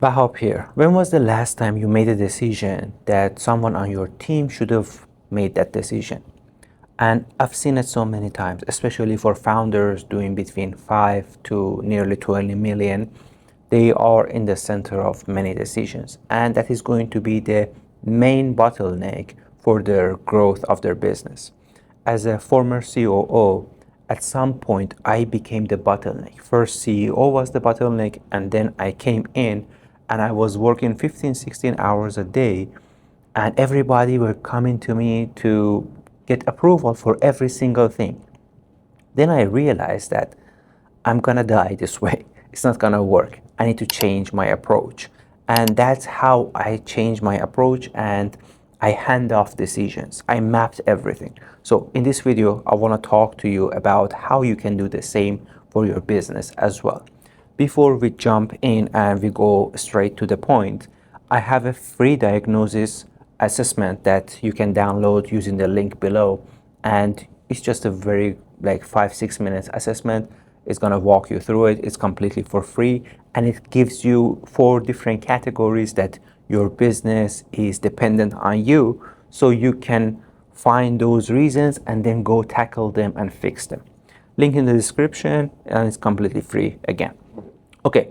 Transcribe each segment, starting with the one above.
Vahab here. When was the last time you made a decision that someone on your team should have made that decision? And I've seen it so many times, especially for founders doing between 5 to nearly 20 million. They are in the center of many decisions, and that is going to be the main bottleneck for their growth of their business. As a former COO, at some point I became the bottleneck. First, CEO was the bottleneck, and then I came in and I was working 15, 16 hours a day, and everybody were coming to me to get approval for every single thing. Then I realized that I'm gonna die this way. It's not gonna work. I need to change my approach. And that's how I changed my approach, and I hand off decisions. I mapped everything. So in this video, I wanna talk to you about how you can do the same for your business as well. Before we jump in and we go straight to the point, I have a free diagnosis assessment that you can download using the link below, and it's just a very like 5-6 minutes assessment. It's gonna walk you through it. It's completely for free, and it gives you 4 different categories that your business is dependent on you, so you can find those reasons and then go tackle them and fix them. Link in the description, and it's completely free again. Okay,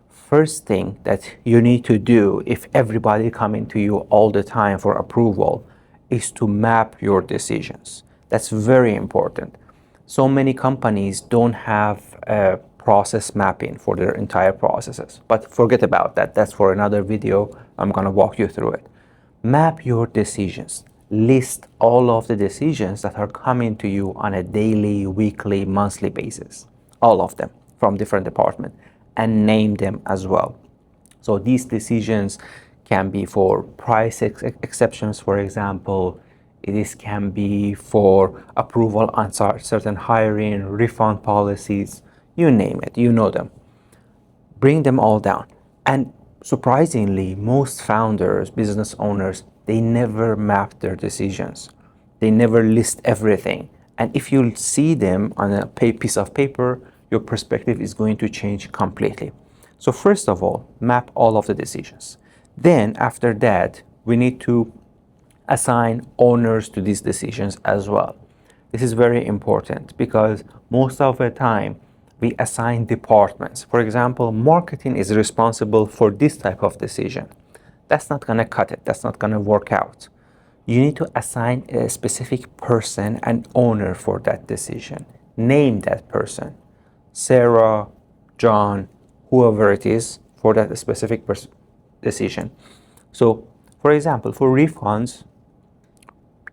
first thing that you need to do if everybody coming to you all the time for approval is to map your decisions. That's very important. So many companies don't have a process mapping for their entire processes, but forget about that. That's for another video. I'm gonna walk you through it. Map your decisions. List all of the decisions that are coming to you on a daily, weekly, monthly basis. All of them from different departments, and name them as well. So these decisions can be for price exceptions, for example. This can be for approval on certain hiring, refund policies, you name it, you know them. Bring them all down. And surprisingly, most founders, business owners, they never map their decisions. They never list everything. And if you see them on a piece of paper, your perspective is going to change completely. So first of all, map all of the decisions. Then after that, we need to assign owners to these decisions as well. This is very important because most of the time we assign departments. For example, marketing is responsible for this type of decision. That's not gonna cut it. That's not gonna work out. You need to assign a specific person and owner for that decision. Name that person. Sarah, John, whoever it is for that specific decision. So, for example, for refunds,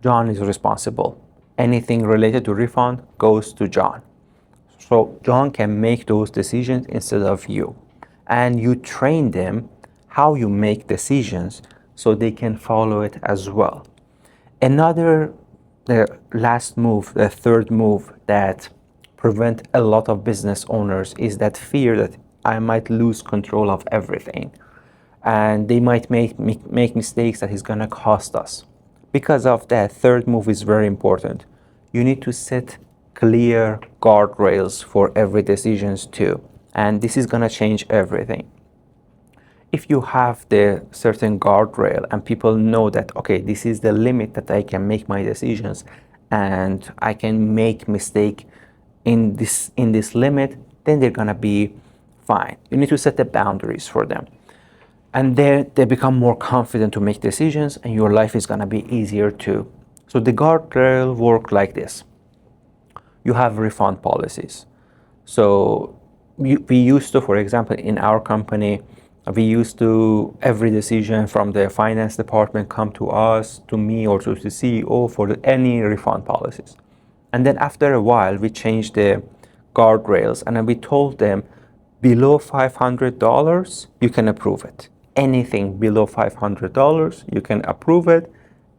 John is responsible. Anything related to refund goes to John. So John can make those decisions instead of you. And you train them how you make decisions so they can follow it as well. Another, the last move, the third move that prevent a lot of business owners is that fear that I might lose control of everything. And they might make mistakes that is gonna cost us. Because of that, third move is very important. You need to set clear guardrails for every decisions too. And this is gonna change everything. If you have the certain guardrail and people know that, okay, this is the limit that I can make my decisions and I can make mistake in this limit, then they're gonna be fine. You need to set the boundaries for them. And they become more confident to make decisions, and your life is gonna be easier too. So the guardrail work like this. You have refund policies. So we used to, for example, in our company, we used to, every decision from the finance department come to us, to me, or to the CEO for any refund policies. And then after a while, we changed the guardrails, and then we told them below $500, you can approve it. Anything below $500, you can approve it.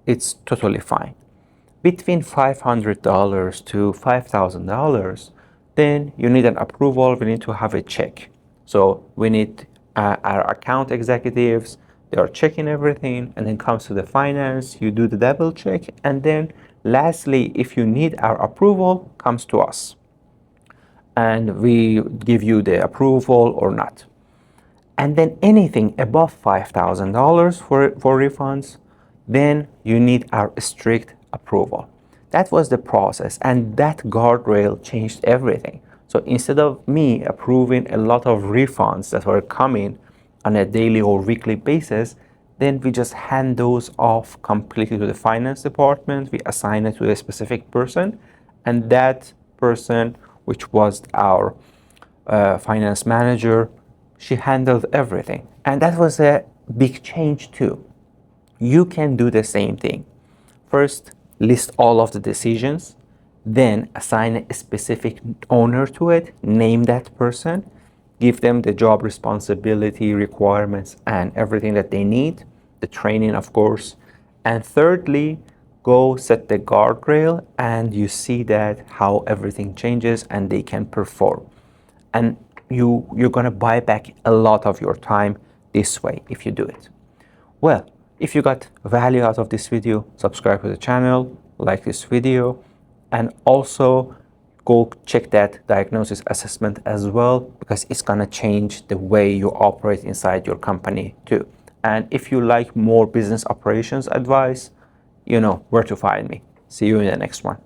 It's totally fine. Between $500 to $5,000, then you need an approval. We need to have a check. So we need our account executives, they are checking everything, and then comes to the finance, you do the double check, and then lastly, if you need our approval, comes to us. And we give you the approval or not. And then anything above $5,000 for refunds, then you need our strict approval. That was the process, and that guardrail changed everything. So instead of me approving a lot of refunds that were coming on a daily or weekly basis, then we just hand those off completely to the finance department. We assign it to a specific person, and that person, which was our finance manager, she handled everything. And that was a big change too. You can do the same thing. First, list all of the decisions, then assign a specific owner to it, name that person, give them the job responsibility, requirements, and everything that they need, the training, of course. And thirdly, go set the guardrail, and you see that how everything changes and they can perform. And you're gonna buy back a lot of your time this way if you do it. Well, if you got value out of this video, subscribe to the channel, like this video, and also go check that diagnosis assessment as well, because it's gonna change the way you operate inside your company too. And if you like more business operations advice, you know where to find me. See you in the next one.